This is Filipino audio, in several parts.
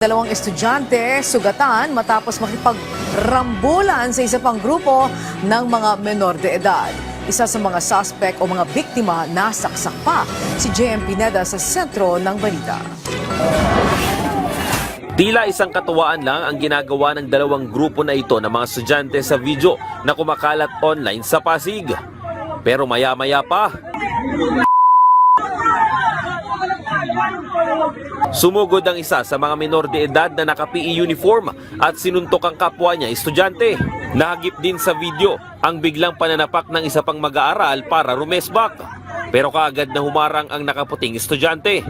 Dalawang estudyante sugatan matapos makipagrambulan sa isa pang grupo ng mga menor de edad. Isa sa mga suspect o mga biktima nasaksak pa, si JM Pineda sa sentro ng balita. Tila isang katuwaan lang ang ginagawa ng dalawang grupo na ito ng mga estudyante sa video na kumakalat online sa Pasig. Pero maya-maya pa, sumugod ang isa sa mga menor de edad na naka-PE uniform at sinuntok ang kapwa niya estudyante. Nahagip din sa video ang biglang pananapak ng isa pang mag-aaral para rumesbak. Pero kaagad na humarang ang nakaputing estudyante.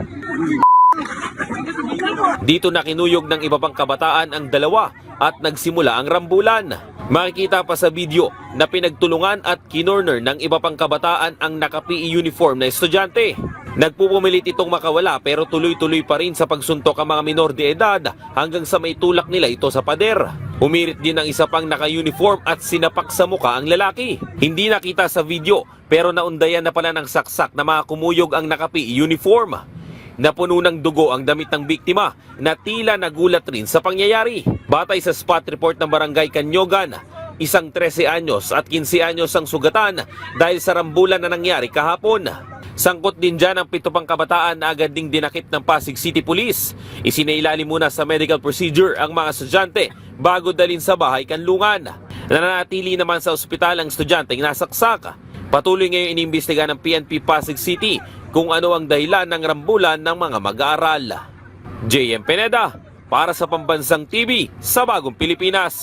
Dito na kinuyog ng iba pang kabataan ang dalawa at nagsimula ang rambulan. Makikita pa sa video na pinagtulungan at kinorner ng iba pang kabataan ang naka-PE uniform na estudyante. Nagpupumilit itong makawala pero tuloy-tuloy pa rin sa pagsuntok ang mga minor de edad hanggang sa maitulak nila ito sa pader. Umirit din ang isa pang naka-uniform at sinapak sa muka ang lalaki. Hindi nakita sa video pero naundayan na pala ng saksak na mga kumuyog ang naka-PE uniform. Napuno ng dugo ang damit ng biktima na tila nagulat rin sa pangyayari. Batay sa spot report ng Barangay Kanyogan, isang 13 anyos at 15 anyos ang sugatan dahil sa rambulan na nangyari kahapon. Sangkot din dyan ang 7 pang kabataan na agad ding dinakip ng Pasig City Police. Isinailalim muna sa medical procedure ang mga estudyante bago dalhin sa bahay kanlungan. Nananatili naman sa ospital ang estudyanteng nasaksak. Patuloy ngayon inimbestiga ng PNP Pasig City kung ano ang dahilan ng rambulan ng mga mag-aaral. JM Pineda para sa Pambansang TV sa Bagong Pilipinas.